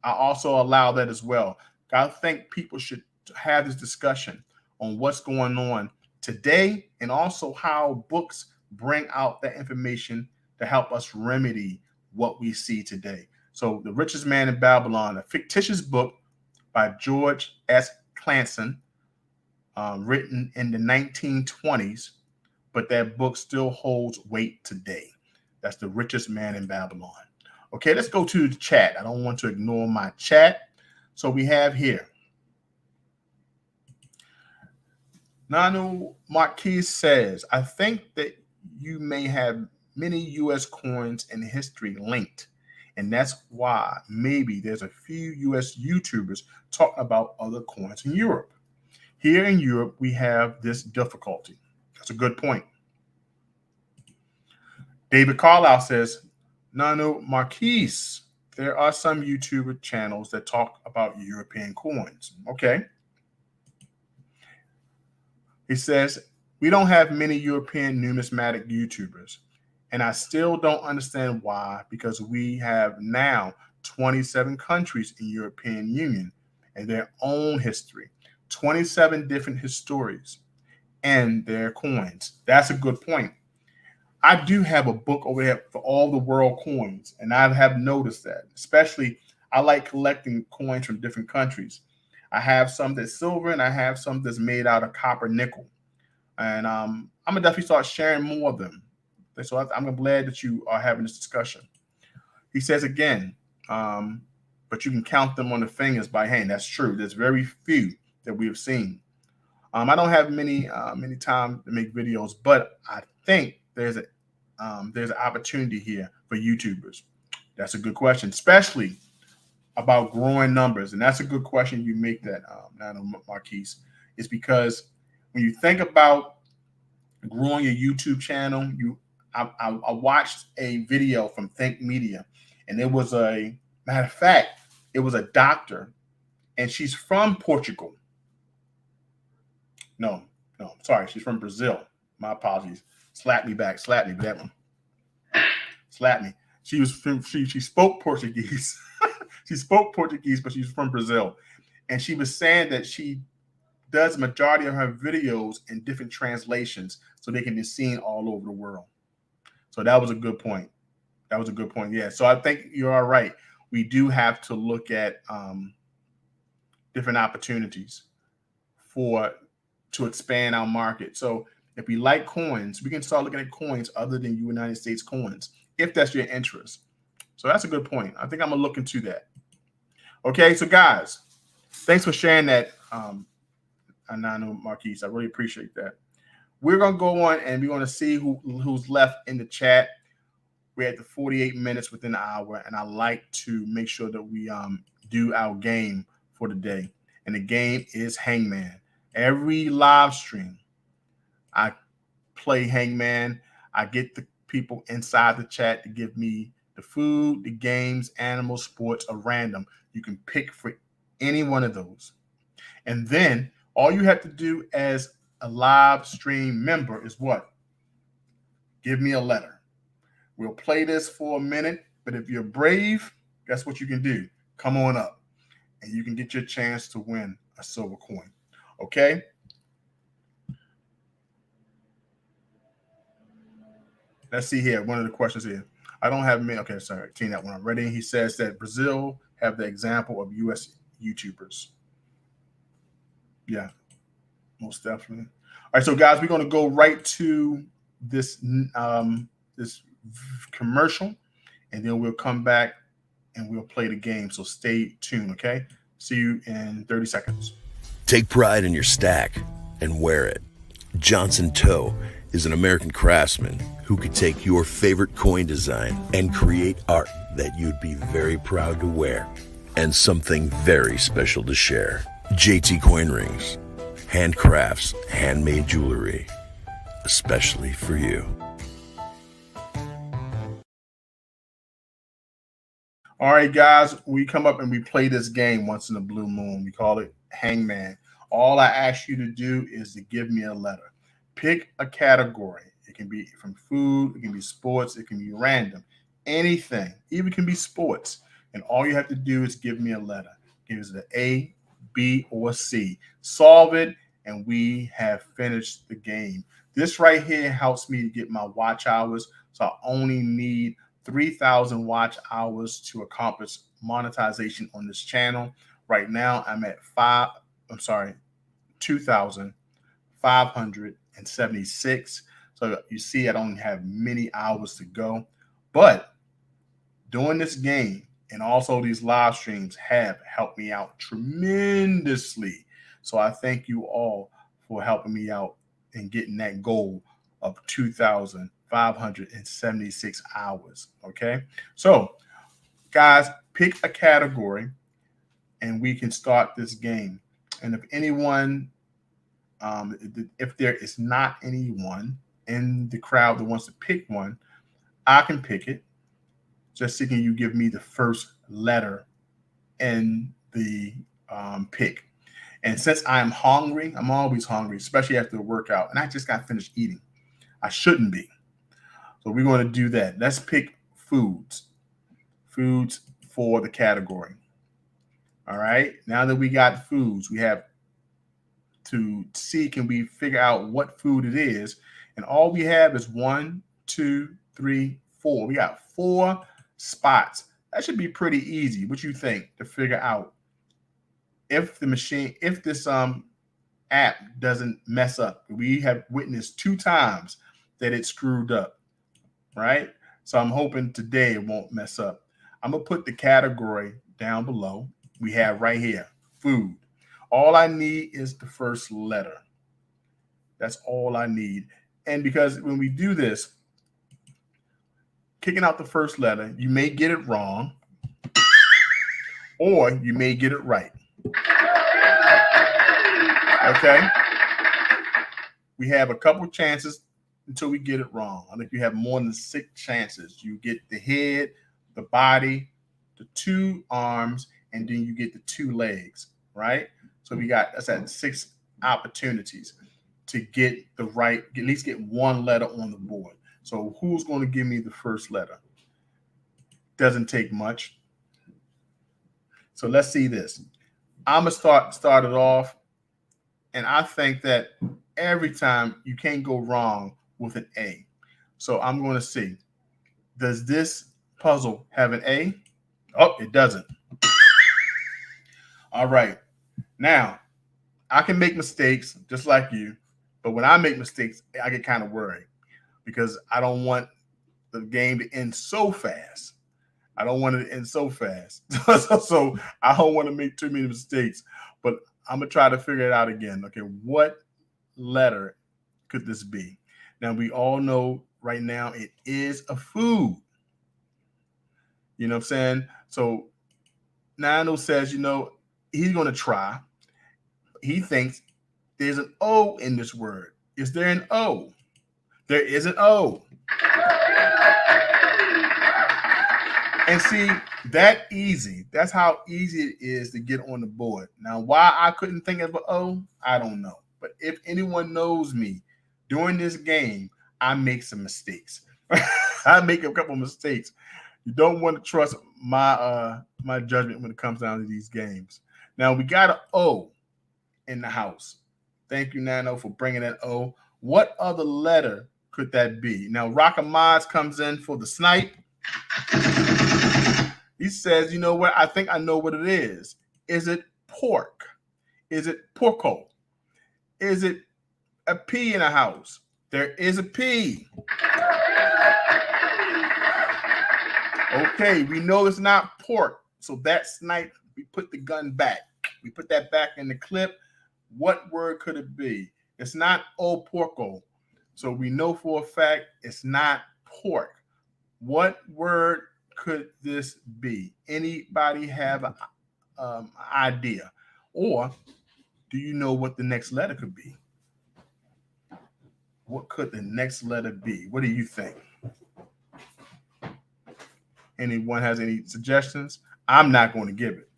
I'll also allow that as well. I think people should have this discussion on what's going on today, and also how books bring out that information to help us remedy what we see today. So The Richest Man in Babylon, a fictitious book by George S. Clancy, written in the 1920s, but that book still holds weight today. That's The Richest Man in Babylon. Okay, let's go to the chat. I don't want to ignore my chat. So we have here, Nanu Marquis says, I think that you may have many U.S. coins in history linked, and that's why maybe there's a few U.S. YouTubers talking about other coins in Europe. Here in Europe, we have this difficulty. That's a good point. David Carlisle says, Nano Marquis, there are some YouTuber channels that talk about European coins. Okay. He says, we don't have many European numismatic YouTubers, and I still don't understand why, because we have now 27 countries in European Union and their own history, 27 different histories and their coins. That's a good point. I do have a book over there for all the world coins, and I have noticed that, especially I like collecting coins from different countries. I have some that's silver, and I have some that's made out of copper nickel. And I'm going to definitely start sharing more of them. So I'm glad that you are having this discussion. He says again, but you can count them on the fingers by hand. That's true. There's very few that we have seen. I don't have many time to make videos, but I think there's an opportunity here for YouTubers. That's a good question, especially about growing numbers. And that's a good question you make that, Nano Marquis. It's because when you think about growing your YouTube channel, I watched a video from Think Media, and it was a matter of fact, it was a doctor, and she's from Portugal. No, sorry, she's from Brazil. My apologies. Slap me back, that one. Slap me. She spoke Portuguese. She spoke Portuguese, but she's from Brazil. And she was saying that she does the majority of her videos in different translations so they can be seen all over the world. So that was a good point. Yeah. So I think you're all right. We do have to look at different opportunities to expand our market. So if we like coins, we can start looking at coins other than United States coins, if that's your interest. So that's a good point. I think I'm going to look into that. Okay, so guys, thanks for sharing that, Anano Marquis. I really appreciate that. We're going to go on and we're going to see who's left in the chat. We're at the 48 minutes within the hour, and I like to make sure that we do our game for the day. And the game is Hangman. Every live stream, I play Hangman. I get the people inside the chat to give me the food, the games, animals, sports, or random. You can pick for any one of those. And then all you have to do as a live stream member is what? Give me a letter. We'll play this for a minute, but if you're brave, guess what you can do? Come on up, and you can get your chance to win a silver coin. Okay? Let's see here. One of the questions here. I don't have many. Okay, sorry. Clean that one up. Ready? He says that Brazil have the example of U.S. YouTubers. Yeah, most definitely. All right, so guys, we're going to go right to this this commercial, and then we'll come back and we'll play the game. So stay tuned, okay? See you in 30 seconds. Take pride in your stack and wear it. Johnson Toe is an American craftsman who could take your favorite coin design and create art that you'd be very proud to wear and something very special to share. JTCoinRings. handcrafts handmade jewelry, especially for you. All right, guys, we come up and we play this game once in a blue moon. We call it Hangman. All I ask you to do is to give me a letter. Pick a category. It can be from food, it can be sports, it can be random, anything. Even can be sports. And all you have to do is give me a letter. Give us the A, B, or C. Solve it, and we have finished the game. This right here helps me to get my watch hours. So I only need 3,000 watch hours to accomplish monetization on this channel. Right now, I'm at 2,576. So you see, I don't have many hours to go. But doing this game and also these live streams have helped me out tremendously. So I thank you all for helping me out and getting that goal of 2,576 hours. Okay. So guys, pick a category and we can start this game. And if anyone, if there is not anyone in the crowd that wants to pick one, I can pick it. Just seeking you give me the first letter in the pick. And since I'm hungry, I'm always hungry, especially after the workout, and I just got finished eating. I shouldn't be. So we're going to do that. Let's pick foods. Foods for the category. All right. Now that we got foods, we have to see, can we figure out what food it is? And all we have is 1, 2, 3, 4. We got 4 spots. That should be pretty easy. What you think to figure out if the machine, if this app doesn't mess up? We have witnessed 2 times that it screwed up, right? So I'm hoping today it won't mess up. I'm gonna put the category down below. We have right here, food. All I need is the first letter. That's all I need. And because when we do this, kicking out the first letter, you may get it wrong or you may get it right. Okay? We have a couple chances until we get it wrong. I think you have more than 6 chances. You get the head, the body, the 2 arms, and then you get the 2 legs, right? So we got, that's at 6 opportunities to get the right, at least get 1 letter on the board. So who's going to give me the first letter? Doesn't take much. So let's see this. I'm going to start it off. And I think that every time you can't go wrong with an A. So I'm going to see, does this puzzle have an A? Oh, it doesn't. All right. Now, I can make mistakes just like you. But when I make mistakes, I get kind of worried because I don't want the game to end so fast. I don't want it to end so fast. So I don't want to make too many mistakes. But I'm going to try to figure it out again. Okay, what letter could this be? Now, we all know right now it is a food. You know what I'm saying? So Nano says, you know, he's going to try. He thinks there's an O in this word. Is there an O? There is an O. And see, that easy. That's how easy it is to get on the board. Now, why I couldn't think of an O, I don't know. But if anyone knows me, during this game, I make some mistakes. I make a couple mistakes. You don't want to trust my my judgment when it comes down to these games. Now, we got an O in the house. Thank you, Nano, for bringing that O. What other letter could that be? Now, Rocker Mods comes in for the snipe. He says, you know what? I think I know what it is. Is it pork? Is it porco? Is it a P in a house? There is a P. Okay, we know it's not pork. So that snipe, we put the gun back. We put that back in the clip. What word could it be? It's not o porco. So we know for a fact it's not pork. What word could this be? Anybody have an idea? Or Do you know what the next letter could be? What could the next letter be? What do you think? Anyone has any suggestions? I'm not going to give it.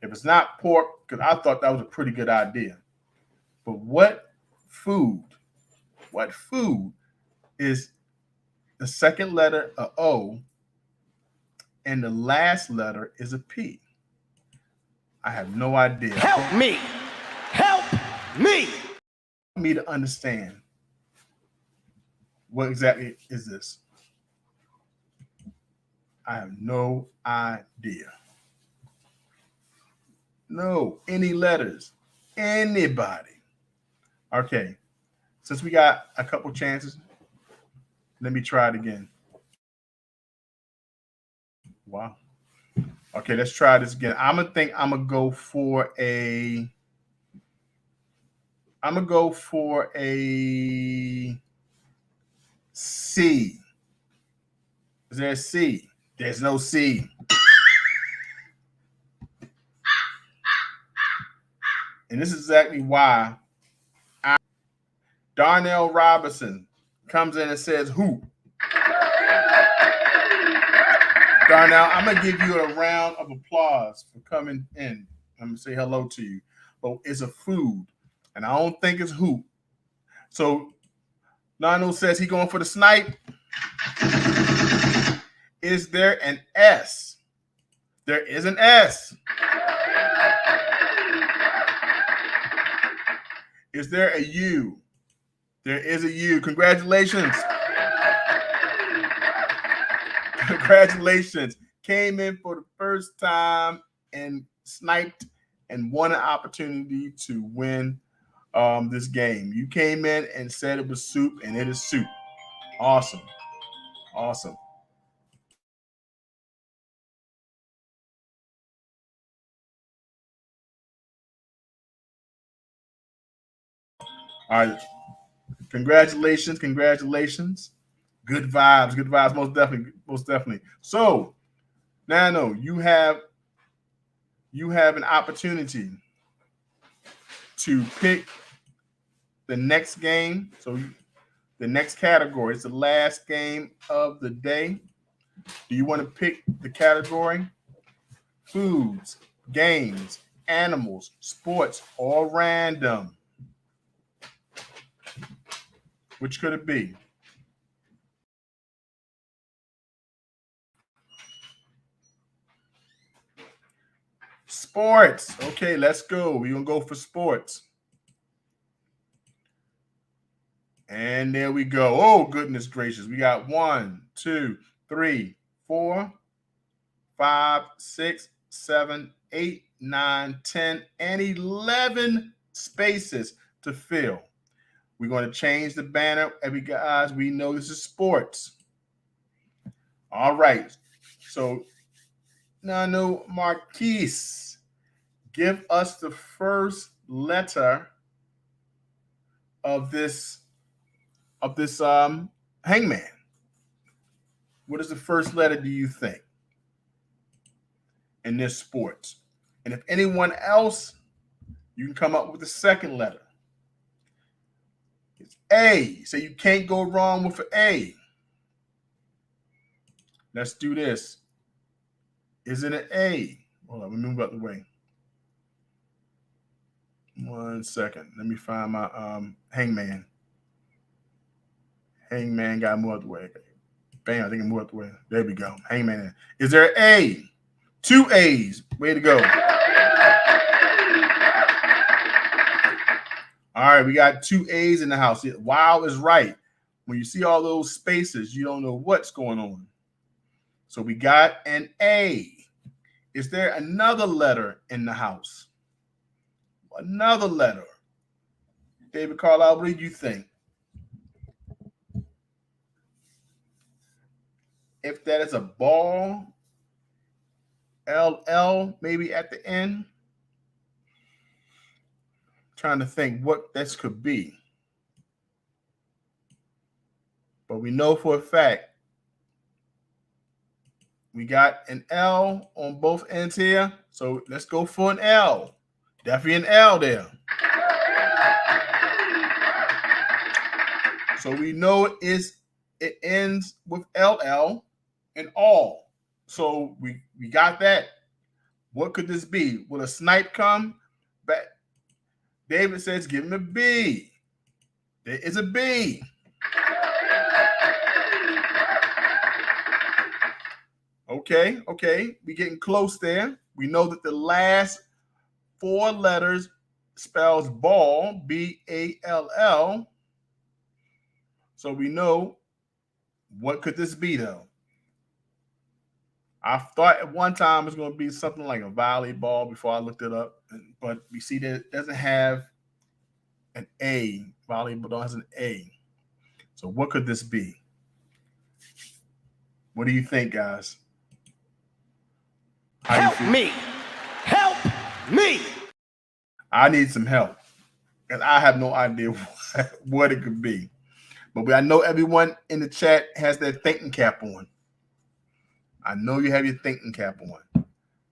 If it's not pork, because I thought that was a pretty good idea. But what food is the second letter a O and the last letter is a P? I have no idea. Help me! Help me! Help me to understand. What exactly is this? I have no idea. No, any letters? Anybody? Okay, since we got a couple chances, let me try it again. Wow. Okay, let's try this again. I'm gonna go for a C. Is there a C? There's no C. And this is exactly why Darnell Robinson comes in and says hoop. Darnell, I'm going to give you a round of applause for coming in. I'm going to say hello to you. But it's a food, and I don't think it's hoop. So Nano says he's going for the snipe. Is there an S? There is an S. Is there a U? There is a U. Congratulations. Congratulations. Came in for the first time and sniped and won an opportunity to win this game. You came in and said it was soup, and it is soup. Awesome. Awesome. All right. Congratulations. Congratulations. Good vibes. Good vibes. Most definitely. Most definitely. So, Nano, you have an opportunity to pick the next game. So the next category is the last game of the day. Do you want to pick the category? Foods, games, animals, sports, or random? Which could it be? Sports. Okay, let's go. We're going to go for sports. And there we go. Oh, goodness gracious. We got 1, 2, 3, 4, 5, 6, 7, 8, 9, 10, and 11 spaces to fill. We're going to change the banner. Every guys, we know this is sports. All right. So, Nano Marquise, give us the first letter of this hangman. What is the first letter, do you think, in this sports? And if anyone else, you can come up with the second letter. It's A. So you can't go wrong with an A. Let's do this. Is it an A? Hold on, let me move out the way. 1 second. Let me find my hangman. Hangman got to move out the way. Bam, I think I moved out the way. There we go. Hangman. Is there an A? 2 A's. Way to go. All right, we got 2 A's in the house. Wow is right. When you see all those spaces, you don't know what's going on. So we got an A. Is there another letter in the house? Another letter. David Carlisle, what do you think? If that is a ball, LL maybe at the end. Trying to think what this could be. But we know for a fact we got an L on both ends here. So let's go for an L. Definitely an L there. So we know it ends with LL and all. So we got that. What could this be? Will a snipe come back? David says, give him a B. There is a B. Okay. We're getting close there. We know that the last 4 letters spells ball, B-A-L-L. So we know, what could this be, though? I thought at one time it was going to be something like a volleyball before I looked it up. But we see that it doesn't have an A. Volleyball has an A. So what could this be? What do you think, guys? Help me! Help me! I need some help. And I have no idea what it could be. But I know everyone in the chat has their thinking cap on. I know you have your thinking cap on.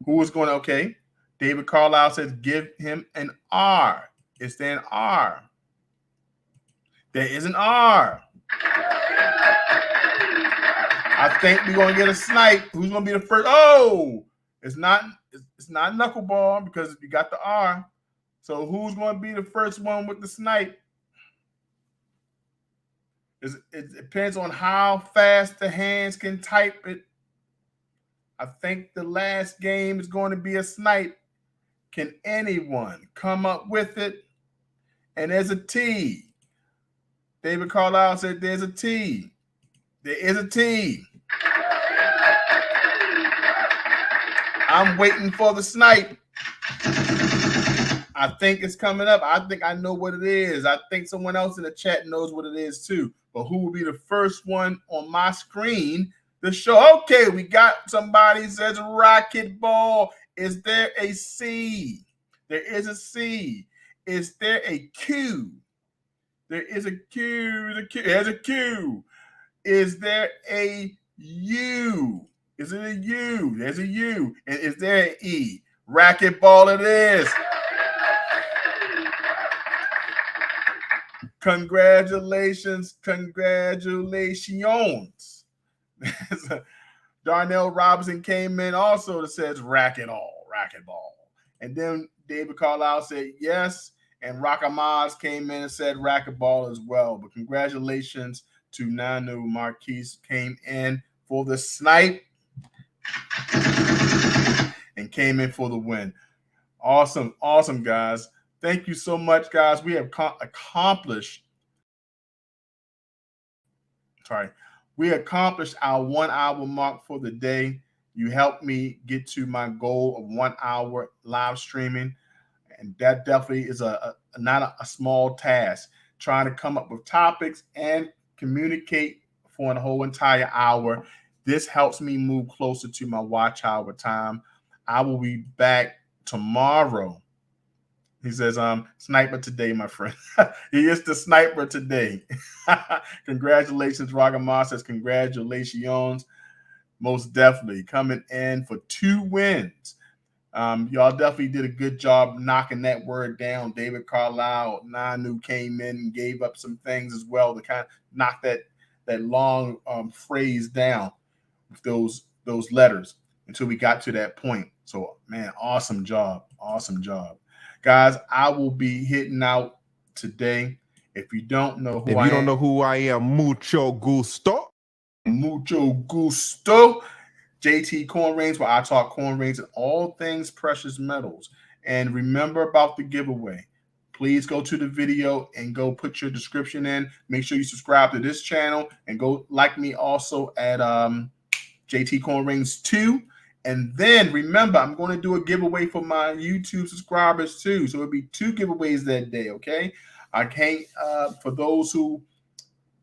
Who is going to, okay. David Carlisle says, give him an R. Is there an R? There is an R. I think we're going to get a snipe. Who's going to be the first? Oh, it's not knuckleball because you got the R. So who's going to be the first one with the snipe? It depends on how fast the hands can type it. I think the last game is going to be a snipe. Can anyone come up with it? And there's a T. David Carlisle said there's a T. There is a T. I'm waiting for the snipe. I think it's coming up. I think I know what it is. I think someone else in the chat knows what it is too. But who will be the first one on my screen to show? Okay, we got somebody says racquetball. Is there a C? There is a C. Is there a Q? There is a Q. There's a Q. Is there a U? Is it a U? There's a U. And is there an E? Racquetball it is. Congratulations. Darnell Robinson came in also that says racquetball. And then David Carlisle said yes. And Rockamaz came in and said racquetball as well. But congratulations to Nanu Marquise, came in for the snipe and came in for the win. Awesome, guys. Thank you so much, guys. We have accomplished our 1 hour mark for the day. You helped me get to my goal of 1 hour live streaming. And that definitely is not a small task, trying to come up with topics and communicate for a whole entire hour. This helps me move closer to my watch hour time. I will be back tomorrow. He says, sniper today, my friend. He is the sniper today. Congratulations, Ragamar says, congratulations. Most definitely coming in for 2 wins. Y'all definitely did a good job knocking that word down. David Carlisle, Nanu came in and gave up some things as well to kind of knock that long phrase down with those letters until we got to that point. So, man, awesome job. Guys, I will be hitting out today. If you don't know who I am, mucho gusto. JTCoinRings, where I talk coin rings and all things precious metals. And remember about the giveaway. Please go to the video and go put your description in. Make sure you subscribe to this channel and go like me also at JTCoinRings 2. And then remember, I'm going to do a giveaway for my YouTube subscribers too. So it'll be 2 giveaways that day, okay? I can't, for those who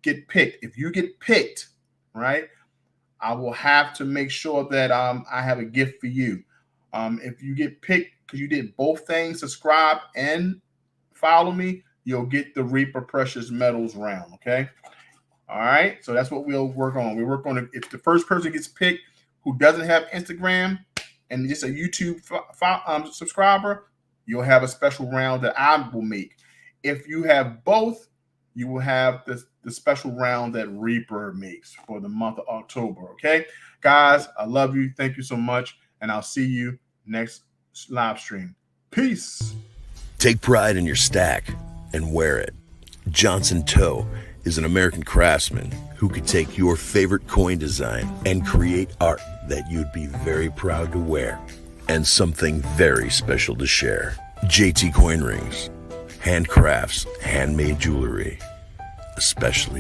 get picked. If you get picked, right, I will have to make sure that I have a gift for you. If you get picked because you did both things, subscribe and follow me, you'll get the Reaper Precious Metals round, okay? All right, so that's what we'll work on. We work on it. If the first person gets picked who doesn't have Instagram and just a YouTube subscriber, you'll have a special round that I will make. If you have both, you will have the special round that Reaper makes for the month of October. Okay, guys, I love you. Thank you so much, and I'll see you next live stream. Peace. Take pride in your stack and wear it. Johnson Toe is an American craftsman who could take your favorite coin design and create art that you'd be very proud to wear, and something very special to share. JTCoinRings, handcrafts, handmade jewelry, especially